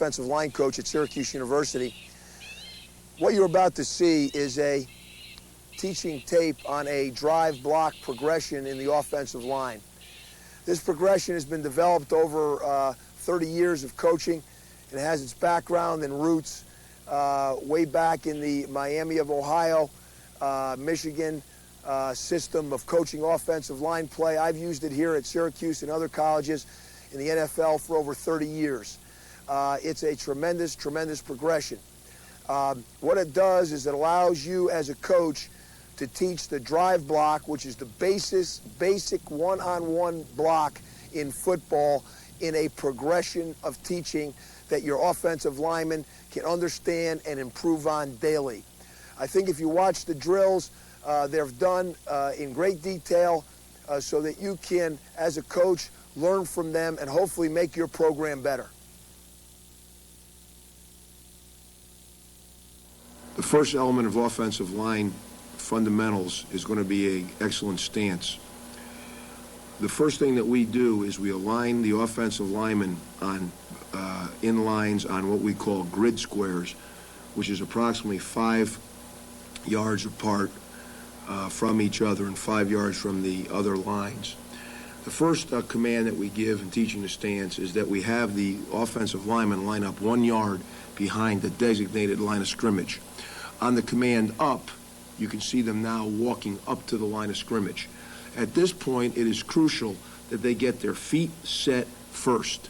Offensive line coach at Syracuse University. What you're about to see is a teaching tape on a drive block progression in the offensive line. This progression has been developed over 30 years of coaching. It has its background and roots way back in the Miami of Ohio, Michigan system of coaching offensive line play. I've used it here at Syracuse and other colleges in the NFL for over 30 years. It's a tremendous, tremendous progression. What it does is it allows you as a coach to teach the drive block, which is the basic one-on-one block in football, in a progression of teaching that your offensive linemen can understand and improve on daily. I think if you watch the drills, they're done in great detail so that you can, as a coach, learn from them and hopefully make your program better. The first element of offensive line fundamentals is going to be an excellent stance. The first thing that we do is we align the offensive linemen on in lines on what we call grid squares, which is approximately 5 yards apart from each other and 5 yards from the other lines. The first command that we give in teaching the stance is that we have the offensive linemen line up 1 yard behind the designated line of scrimmage. On the command up, you can see them now walking up to the line of scrimmage. At this point, it is crucial that they get their feet set first.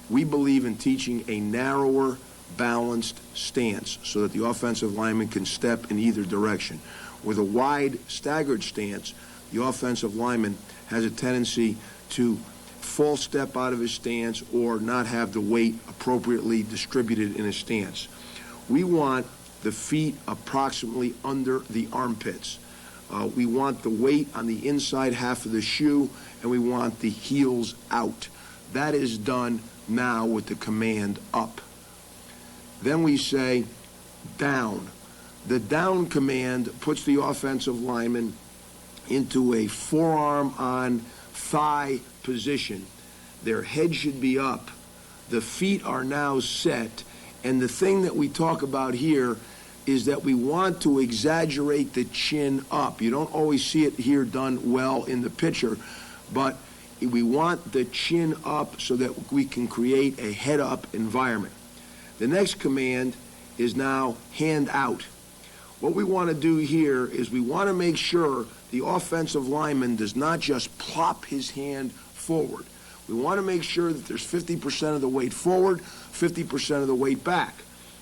We believe in teaching a narrower, balanced stance so that the offensive lineman can step in either direction. With a wide, staggered stance, the offensive lineman has a tendency to false step out of his stance or not have the weight appropriately distributed in his stance. We want the feet approximately under the armpits. We want the weight on the inside half of the shoe, and we want the heels out. That is done now with the command up. Then we say down. The down command puts the offensive lineman into a forearm on thigh position. Their head should be up. The feet are now set. And the thing that we talk about here is that we want to exaggerate the chin up. You don't always see it here done well in the picture, but we want the chin up so that we can create a head-up environment. The next command is now hand out. What we want to do here is we want to make sure the offensive lineman does not just plop his hand forward. We want to make sure that there's 50% of the weight forward, 50% of the weight back.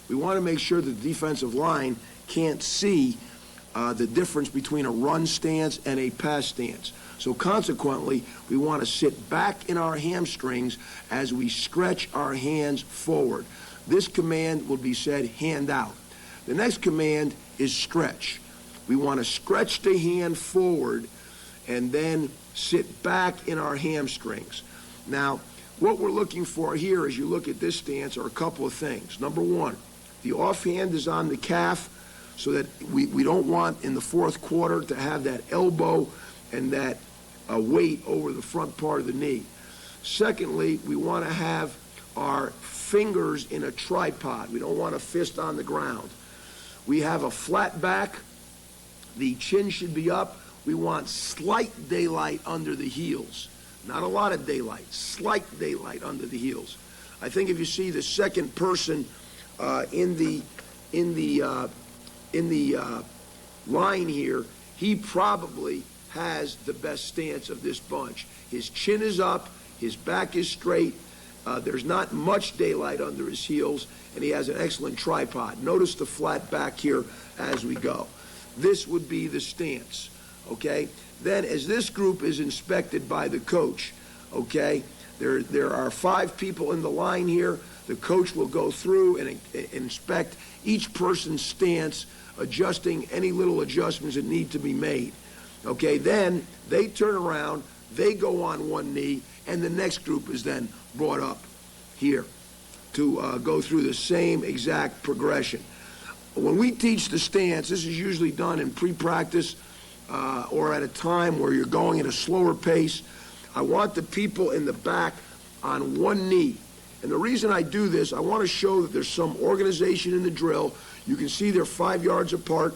We want to make sure that the defensive line can't see the difference between a run stance and a pass stance. So consequently, we want to sit back in our hamstrings as we stretch our hands forward. This command will be said hand out. The next command is stretch. We want to stretch the hand forward and then sit back in our hamstrings. Now, what we're looking for here as you look at this stance are a couple of things. Number one, the offhand is on the calf so that we don't want in the fourth quarter to have that elbow and that weight over the front part of the knee. Secondly, we want to have our fingers in a tripod. We don't want a fist on the ground. We have a flat back. The chin should be up. We want slight daylight under the heels. Not a lot of daylight, slight daylight under the heels. I think if you see the second person in the line here, he probably has the best stance of this bunch. His chin is up, his back is straight, there's not much daylight under his heels, and he has an excellent tripod. Notice the flat back here as we go. This would be the stance, okay? Then as this group is inspected by the coach, okay, there are 5 people in the line here. The coach will go through and inspect each person's stance, adjusting any little adjustments that need to be made. Okay, then they turn around, they go on one knee, and the next group is then brought up here to go through the same exact progression. When we teach the stance, this is usually done in pre-practice or at a time where you're going at a slower pace. I want the people in the back on one knee, And the reason I do this, I want to show that there's some organization in the drill. You can see they're 5 yards apart,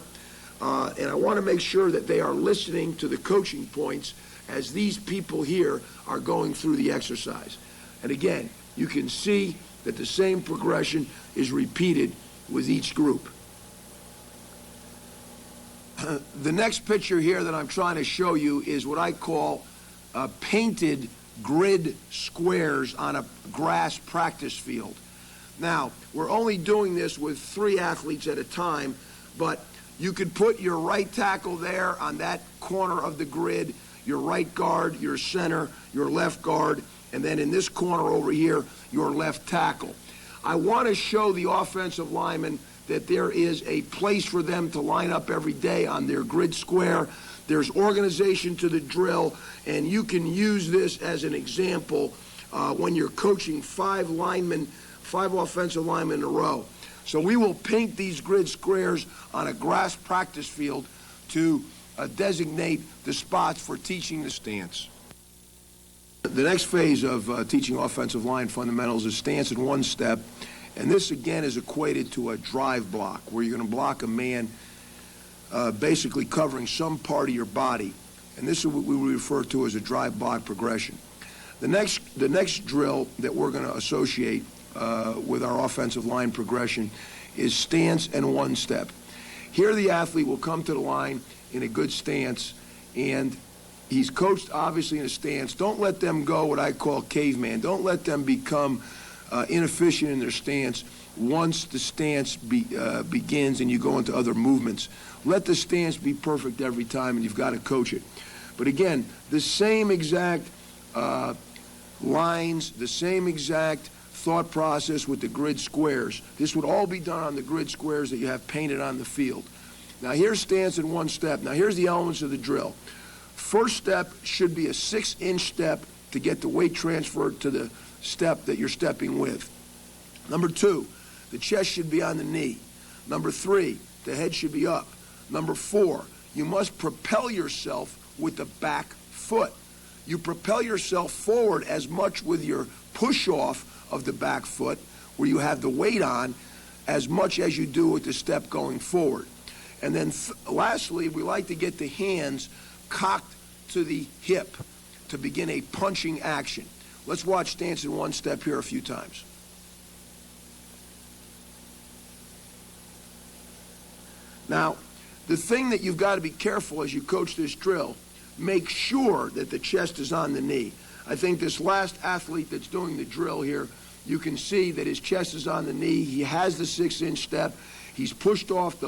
and I want to make sure that they are listening to the coaching points as these people here are going through the exercise. And again, you can see that the same progression is repeated with each group. The next picture here that I'm trying to show you is what I call painted grid squares on a grass practice field. Now, we're only doing this with 3 athletes at a time, but you could put your right tackle there on that corner of the grid, your right guard, your center, your left guard, and then in this corner over here, your left tackle. I want to show the offensive linemen that there is a place for them to line up every day on their grid square. There's organization to the drill, and you can use this as an example when you're coaching 5 offensive linemen in a row. So we will paint these grid squares on a grass practice field to designate the spots for teaching the stance. The next phase of teaching offensive line fundamentals is stance in 1 step, and this again is equated to a drive block, where you're going to block a man basically covering some part of your body, and this is what we refer to as a drive block progression. The next drill that we're going to associate with our offensive line progression is stance and 1 step. Here the athlete will come to the line in a good stance, and he's coached obviously in a stance. Don't let them go what I call caveman. Don't let them become inefficient in their stance once the stance begins and you go into other movements. Let the stance be perfect every time, and you've got to coach it. But again, the same exact lines, the same exact thought process with the grid squares. This would all be done on the grid squares that you have painted on the field. Now here's stance in 1 step. Now here's the elements of the drill. First step should be a 6-inch step to get the weight transferred to the step that you're stepping with. Number 2, the chest should be on the knee. Number 3, the head should be up. Number 4, you must propel yourself with the back foot. You propel yourself forward as much with your push-off of the back foot, where you have the weight on, as much as you do with the step going forward. And then lastly, we like to get the hands cocked to the hip to begin a punching action. Let's watch stance in 1 step here a few times. Now, the thing that you've got to be careful as you coach this drill, make sure that the chest is on the knee. I think this last athlete that's doing the drill here, you can see that his chest is on the knee. He has the 6-inch step. He's pushed off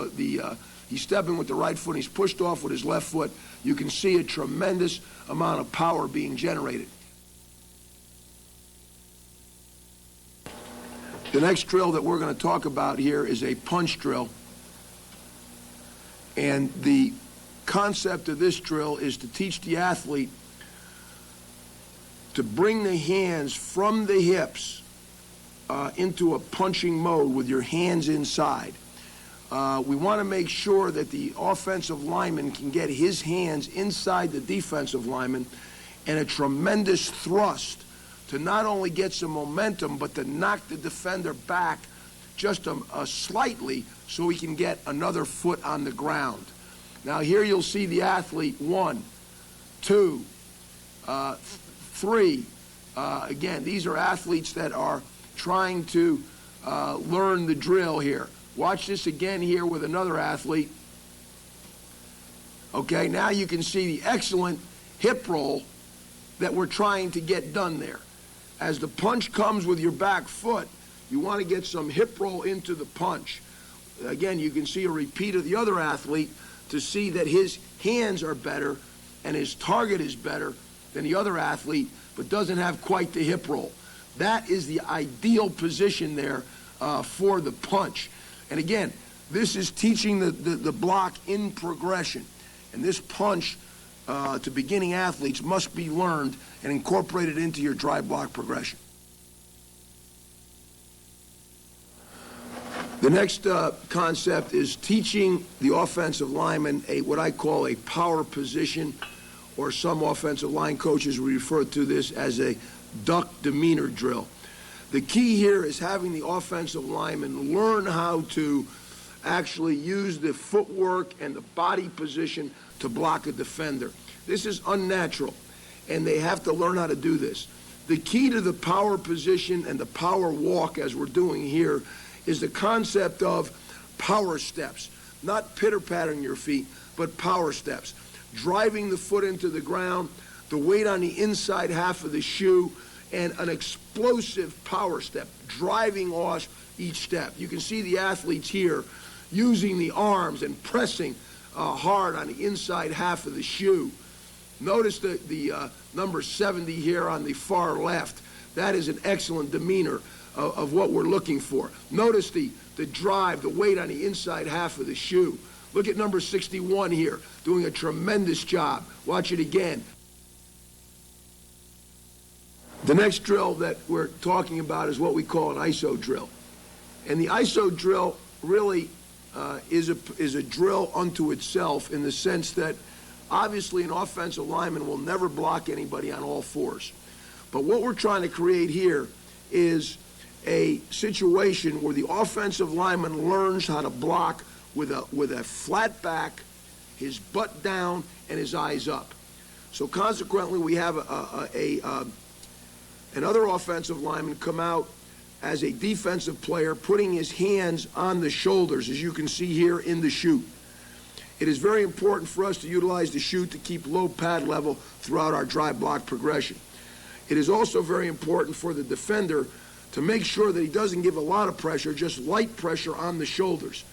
he's stepping with the right foot. He's pushed off with his left foot. You can see a tremendous amount of power being generated. The next drill that we're going to talk about here is a punch drill. And the concept of this drill is to teach the athlete to bring the hands from the hips into a punching mode with your hands inside. We want to make sure that the offensive lineman can get his hands inside the defensive lineman, and a tremendous thrust to not only get some momentum, but to knock the defender back just slightly so he can get another foot on the ground. Now here you'll see the athlete, 1, 2, 3. Again, these are athletes that are trying to learn the drill here. Watch this again here with another athlete. Okay, now you can see the excellent hip roll that we're trying to get done there. As the punch comes with your back foot, you want to get some hip roll into the punch. Again, you can see a repeat of the other athlete to see that his hands are better and his target is better than the other athlete, but doesn't have quite the hip roll. That is the ideal position there for the punch. And again, this is teaching the block in progression. And this punch to beginning athletes must be learned and incorporated into your drive block progression. The next concept is teaching the offensive lineman what I call a power position, or some offensive line coaches refer to this as a duck demeanor drill. The key here is having the offensive lineman learn how to actually use the footwork and the body position to block a defender. This is unnatural, and they have to learn how to do this. The key to the power position and the power walk, as we're doing here, is the concept of power steps. Not pitter-pattering your feet, but power steps. Driving the foot into the ground, the weight on the inside half of the shoe, and an explosive power step, driving off each step. You can see the athletes here using the arms and pressing hard on the inside half of the shoe. Notice the number 70 here on the far left. That is an excellent demeanor of what we're looking for. Notice the drive, the weight on the inside half of the shoe. Look at number 61 here, doing a tremendous job. Watch it again. The next drill that we're talking about is what we call an ISO drill. And the ISO drill really is a drill unto itself, in the sense that obviously an offensive lineman will never block anybody on all fours. But what we're trying to create here is a situation where the offensive lineman learns how to block with a flat back, his butt down, and his eyes up. So consequently, we have another offensive lineman come out as a defensive player, putting his hands on the shoulders, as you can see here in the chute. It is very important for us to utilize the chute to keep low pad level throughout our drive block progression. It is also very important for the defender to make sure that he doesn't give a lot of pressure, just light pressure on the shoulders.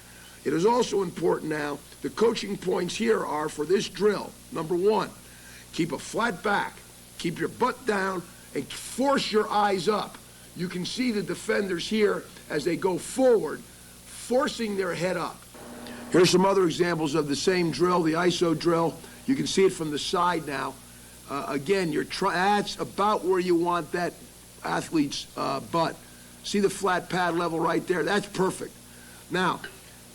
It is also important now, the coaching points here are for this drill. Number one, keep a flat back, keep your butt down, and force your eyes up. You can see the defenders here as they go forward, forcing their head up. Here's some other examples of the same drill, the ISO drill. You can see it from the side now. Again, that's about where you want that athlete's butt. See the flat pad level right there? That's perfect. Now,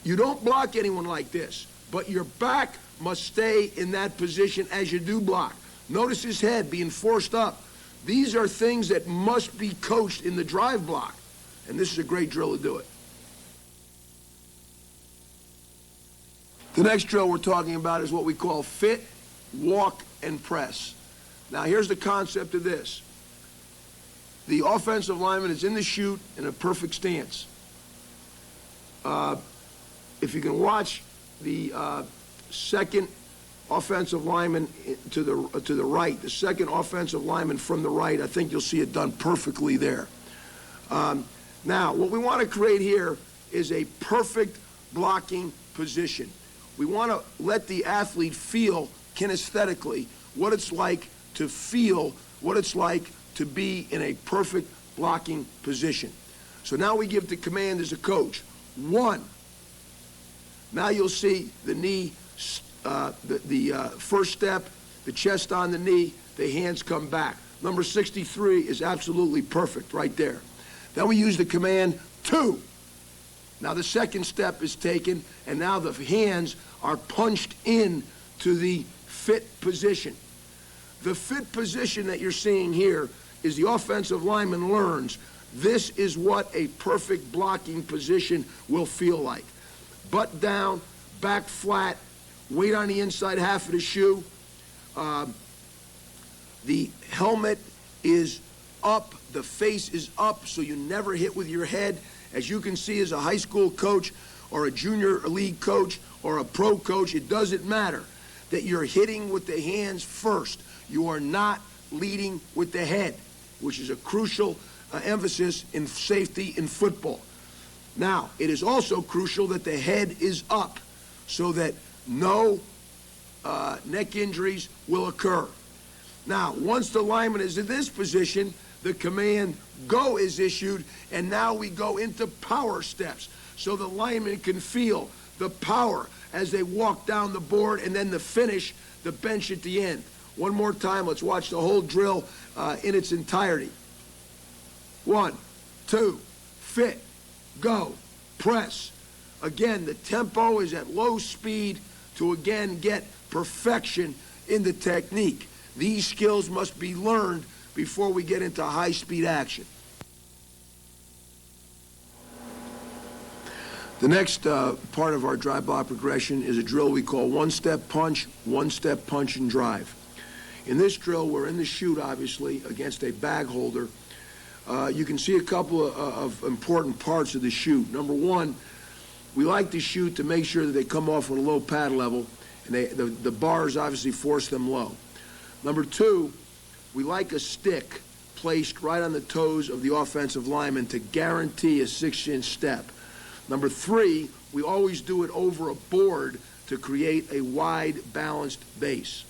you don't block anyone like this, but your back must stay in that position as you do block. Notice his head being forced up. These are things that must be coached in the drive block, and this is a great drill to do it. The next drill we're talking about is what we call fit, walk, and press. Now, here's the concept of this. The offensive lineman is in the chute in a perfect stance. If you can watch the second offensive lineman to the right, the second offensive lineman from the right, I think you'll see it done perfectly there. Now, what we want to create here is a perfect blocking position. We want to let the athlete feel kinesthetically what it's like to feel, what it's like to be in a perfect blocking position. So now we give the command as a coach. 1. Now you'll see the knee, the first step, the chest on the knee, the hands come back. Number 63 is absolutely perfect right there. Then we use the command 2. Now the second step is taken, and now the hands are punched in to the fit position. The fit position that you're seeing here is the offensive lineman learns this is what a perfect blocking position will feel like. Butt down, back flat, weight on the inside half of the shoe. The helmet is up, the face is up, so you never hit with your head. As you can see, as a high school coach or a junior league coach or a pro coach, it doesn't matter that you're hitting with the hands first. You are not leading with the head, which is a crucial emphasis in safety in football. Now, it is also crucial that the head is up so that no neck injuries will occur. Now, once the lineman is in this position, the command go is issued, and now we go into power steps so the lineman can feel the power as they walk down the board, and then the finish, the bench at the end. One more time, let's watch the whole drill in its entirety. 1, 2, fit, go, press. Again, the tempo is at low speed to again get perfection in the technique. These skills must be learned before we get into high-speed action. The next part of our drive block progression is a drill we call one-step punch, and drive. In this drill, we're in the chute, obviously, against a bag holder. You can see a couple of important parts of the chute. Number one, we like the chute to make sure that they come off with a low pad level, and the bars obviously force them low. Number two, we like a stick placed right on the toes of the offensive lineman to guarantee a 6-inch step. Number three, we always do it over a board to create a wide, balanced base.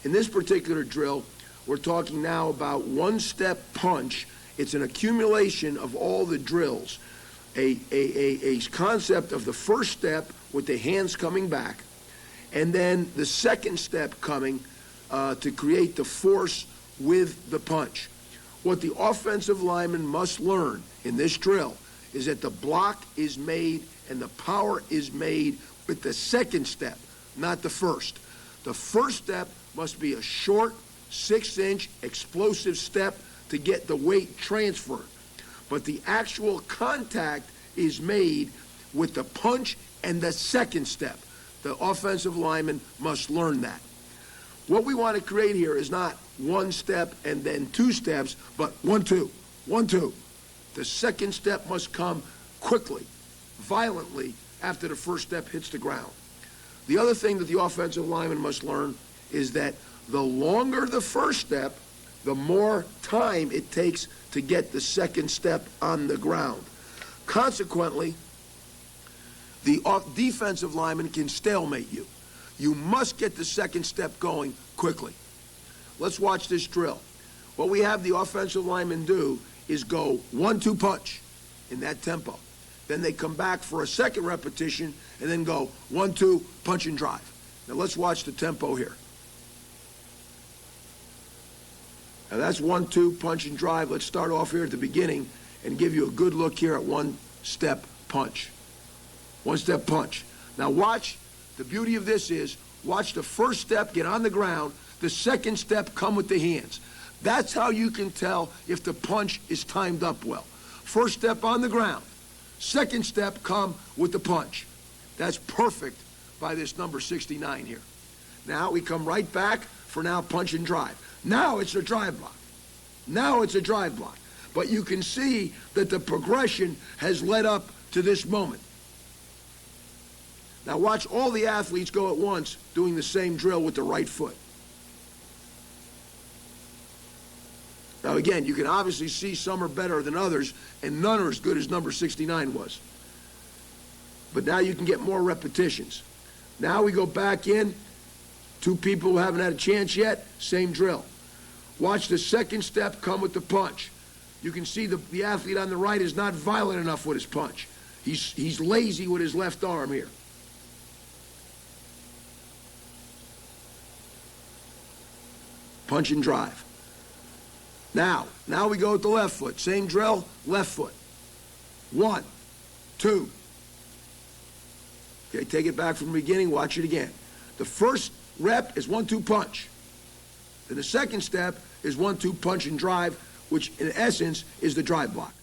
In this particular drill, we're talking now about one-step punch. It's an accumulation of all the drills. A concept of the first step with the hands coming back, and then the second step coming to create the force with the punch. What the offensive lineman must learn in this drill is that the block is made and the power is made with the second step, not the first. The first step must be a short, 6-inch explosive step to get the weight transferred. But the actual contact is made with the punch and the second step. The offensive lineman must learn that. What we want to create here is not one step and then two steps, but 1, 2, 1, 2. The second step must come quickly, violently, after the first step hits the ground. The other thing that the offensive lineman must learn is that the longer the first step, the more time it takes to get the second step on the ground. Consequently, the defensive lineman can stalemate you. You must get the second step going quickly. Let's watch this drill. What we have the offensive lineman do is go 1, 2 punch in that tempo. Then they come back for a second repetition and then go 1, 2 punch and drive. Now let's watch the tempo here. Now that's 1, 2 punch and drive. Let's start off here at the beginning and give you a good look here at one-step punch. One-step punch. Now watch, the beauty of this is, watch the first step get on the ground, the second step come with the hands. That's how you can tell if the punch is timed up well. First step on the ground, second step come with the punch. That's perfect by this number 69 here. Now we come right back for now punch and drive. Now it's a drive block. Now it's a drive block. But you can see that the progression has led up to this moment. Now watch all the athletes go at once doing the same drill with the right foot. Now again, you can obviously see some are better than others, and none are as good as number 69 was. But now you can get more repetitions. Now we go back in, 2 people who haven't had a chance yet, same drill. Watch the second step come with the punch. You can see the athlete on the right is not violent enough with his punch. He's lazy with his left arm here. Punch and drive. Now we go with the left foot. Same drill, left foot. 1, 2. Okay, take it back from the beginning, watch it again. The first rep is 1, 2 punch. Then the second step is 1, 2 punch and drive, which in essence is the drive block.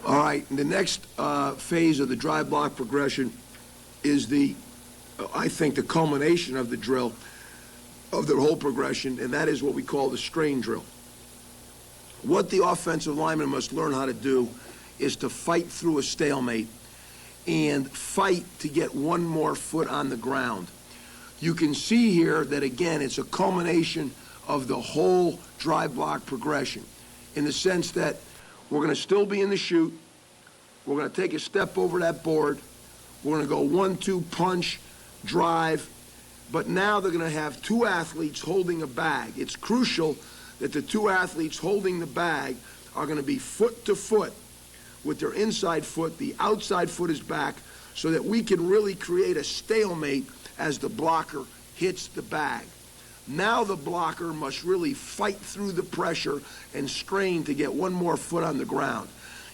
All right, the next phase of the drive block progression is I think the culmination of the drill, of the whole progression, and that is what we call the strain drill. What the offensive lineman must learn how to do is to fight through a stalemate and fight to get one more foot on the ground. You can see here that, again, it's a culmination of the whole drive block progression in the sense that we're going to still be in the chute. We're going to take a step over that board. We're going to go 1, 2 punch, drive. But now they're going to have 2 athletes holding a bag. It's crucial that the 2 athletes holding the bag are going to be foot to foot with their inside foot. The outside foot is back so that we can really create a stalemate as the blocker hits the bag. Now the blocker must really fight through the pressure and strain to get one more foot on the ground.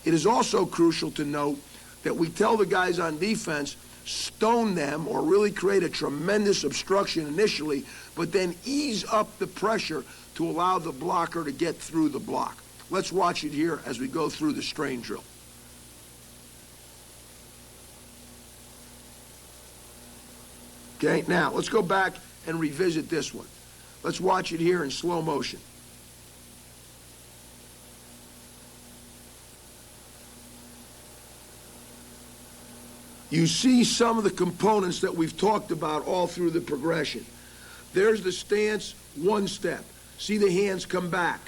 It is also crucial to note that we tell the guys on defense, stone them or really create a tremendous obstruction initially, but then ease up the pressure to allow the blocker to get through the block. Let's watch it here as we go through the strain drill. Okay, now let's go back and revisit this one. Let's watch it here in slow motion. You see some of the components that we've talked about all through the progression. There's the stance, one step. See the hands come back,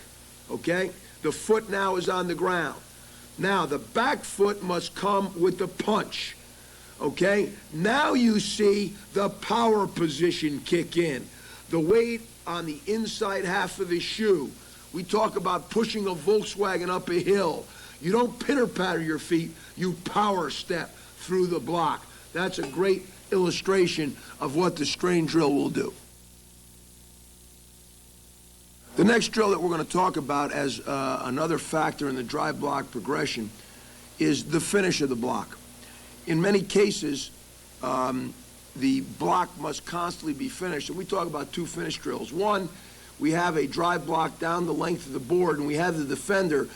okay? The foot now is on the ground. Now the back foot must come with the punch, okay? Now you see the power position kick in. The weight on the inside half of the shoe. We talk about pushing a Volkswagen up a hill. You don't pitter-patter your feet, you power step through the block. That's a great illustration of what the strain drill will do. The next drill that we're going to talk about as another factor in the drive block progression is the finish of the block. In many cases, the block must constantly be finished, and we talk about two finish drills. One, we have a drive block down the length of the board, and we have the defender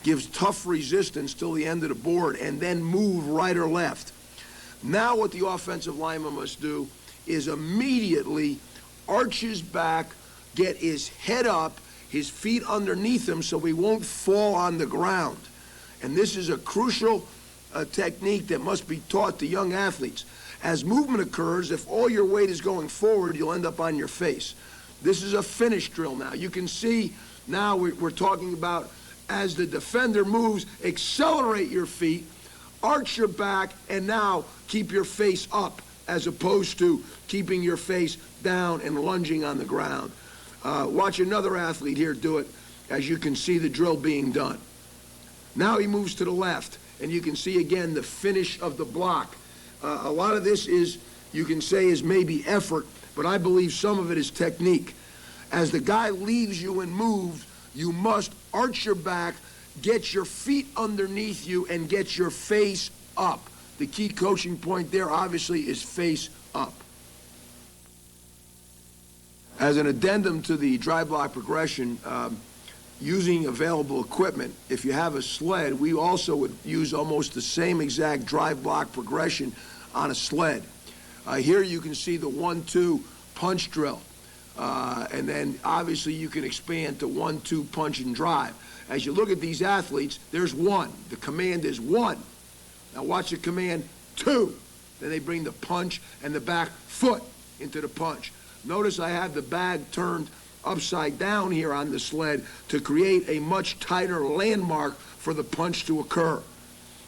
gives tough resistance till the end of the board and then move right or left. Now what the offensive lineman must do is immediately arch his back, get his head up, his feet underneath him so he won't fall on the ground. And this is a crucial technique that must be taught to young athletes. As movement occurs, if all your weight is going forward, you'll end up on your face. This is a finish drill now. You can see now we're talking about as the defender moves, accelerate your feet, arch your back, and now keep your face up as opposed to keeping your face down and lunging on the ground. Watch another athlete here do it as you can see the drill being done. Now he moves to the left, and you can see again the finish of the block. A lot of this is, you can say, is maybe effort, but I believe some of it is technique. As the guy leaves you and moves, you must arch your back, get your feet underneath you, and get your face up. The key coaching point there, obviously, is face up. As an addendum to the drive block progression, using available equipment, if you have a sled, we also would use almost the same exact drive block progression on a sled. Here you can see the 1-2 punch drill. And then obviously you can expand to 1-2 punch and drive. As you look at these athletes, there's one. The command is 1. Now watch the command 2. Then they bring the punch and the back foot into the punch. Notice I have the bag turned upside down here on the sled to create a much tighter landmark for the punch to occur.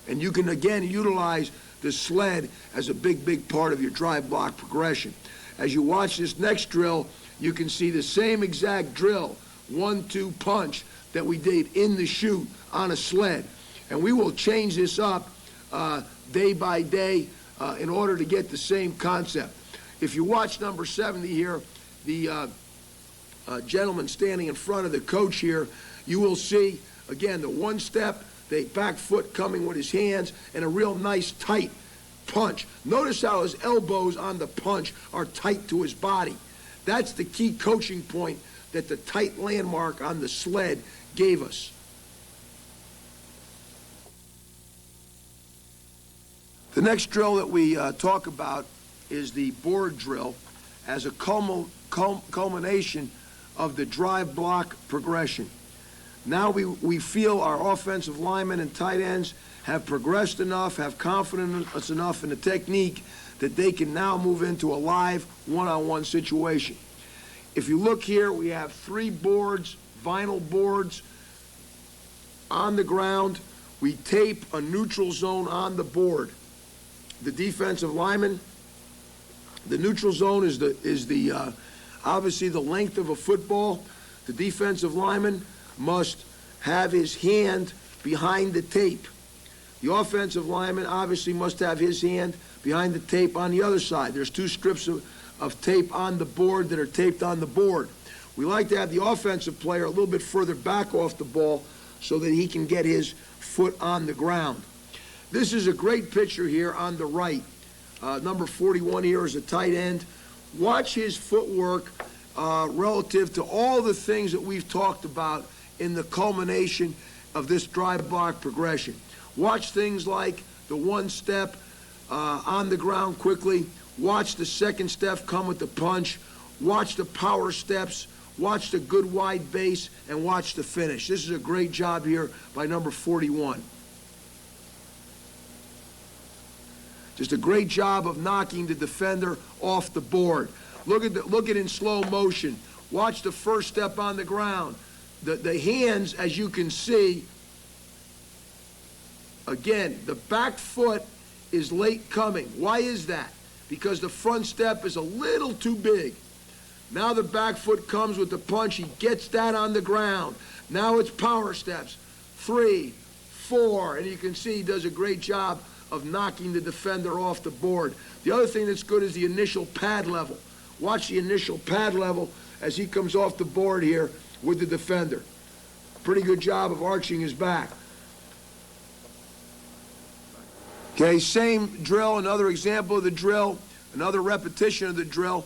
And you can again utilize the sled as a big part of your drive block progression. As you watch this next drill, you can see the same exact drill, 1-2 punch, that we did in the chute on a sled. And we will change this up day by day in order to get the same concept. If you watch number 70 here, the gentleman standing in front of the coach here, you will see, again, the one step, the back foot coming with his hands, and a real nice tight punch. Notice how his elbows on the punch are tight to his body. That's the key coaching point that the tight landmark on the sled gave us. The next drill that we talk about is the board drill as a culmination of the drive block progression. Now we feel our offensive linemen and tight ends have progressed enough, have confidence enough in the technique that they can now move into a live one-on-one situation. If you look here, we have 3 boards, vinyl boards on the ground. We tape a neutral zone on the board. The defensive lineman, the neutral zone is obviously the length of a football. The defensive lineman must have his hand behind the tape. The offensive lineman obviously must have his hand behind the tape on the other side. There's 2 strips of tape on the board that are taped on the board. We like to have the offensive player a little bit further back off the ball so that he can get his foot on the ground. This is a great picture here on the right. Number 41 here is a tight end. Watch his footwork relative to all the things that we've talked about in the culmination of this drive block progression. Watch things like the one step on the ground quickly. Watch the second step come with the punch. Watch the power steps. Watch the good wide base, and watch the finish. This is a great job here by number 41. Just a great job of knocking the defender off the board. Look at in slow motion. Watch the first step on the ground. The hands, as you can see, again, the back foot is late coming. Why is that? Because the front step is a little too big. Now the back foot comes with the punch. He gets that on the ground. Now it's power steps. 3, 4, and you can see he does a great job of knocking the defender off the board. The other thing that's good is the initial pad level. Watch the initial pad level as he comes off the board here with the defender. Pretty good job of arching his back. Okay, same drill, another example of the drill, another repetition of the drill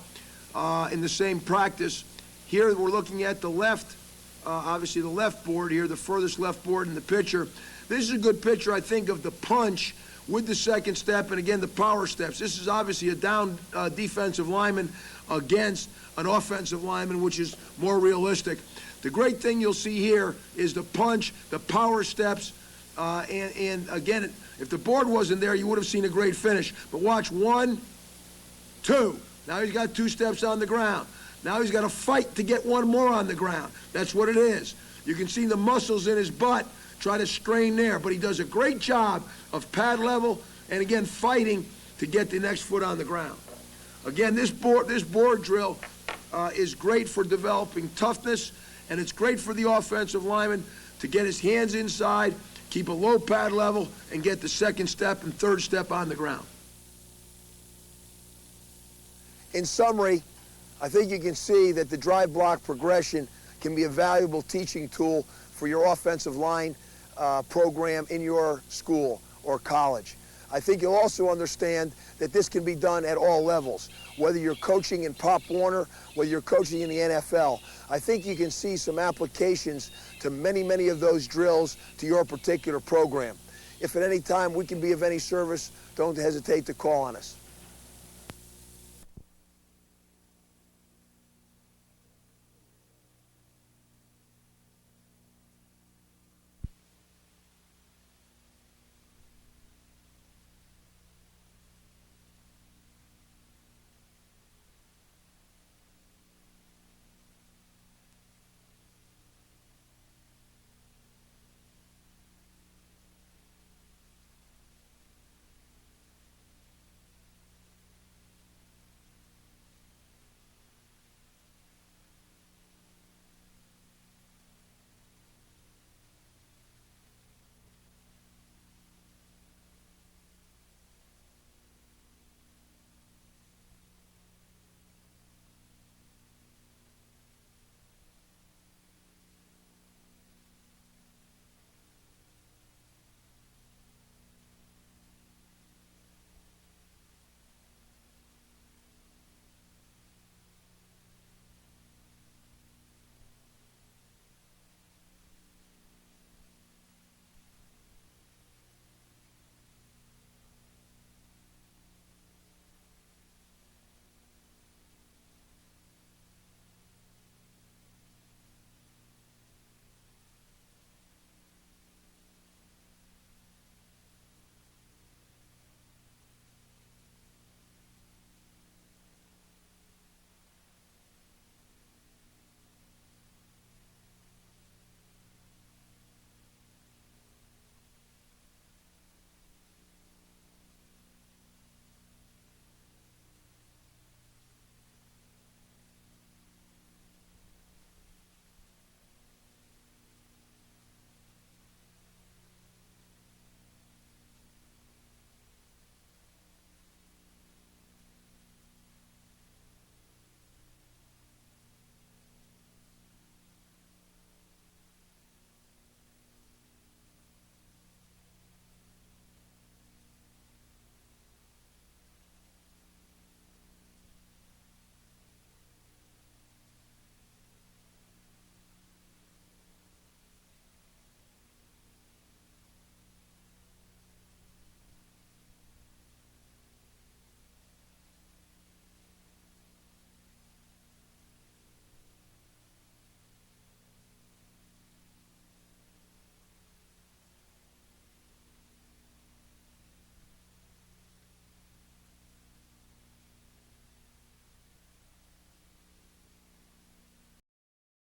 in the same practice. Here we're looking at the left, obviously the left board here, the furthest left board in the picture. This is a good picture, I think, of the punch with the second step and, again, the power steps. This is obviously a down defensive lineman against an offensive lineman, which is more realistic. The great thing you'll see here is the punch, the power steps, and again, if the board wasn't there, you would have seen a great finish. But watch, 1, 2. Now he's got 2 steps on the ground. Now he's got to fight to get 1 more on the ground. That's what it is. You can see the muscles in his butt try to strain there, but he does a great job of pad level and, again, fighting to get the next foot on the ground. Again, this board drill is great for developing toughness, and it's great for the offensive lineman to get his hands inside, keep a low pad level, and get the second step and third step on the ground. In summary, I think you can see that the drive block progression can be a valuable teaching tool for your offensive line program in your school or college. I think you'll also understand that this can be done at all levels, whether you're coaching in Pop Warner, whether you're coaching in the NFL. I think you can see some applications to many of those drills to your particular program. If at any time we can be of any service, don't hesitate to call on us.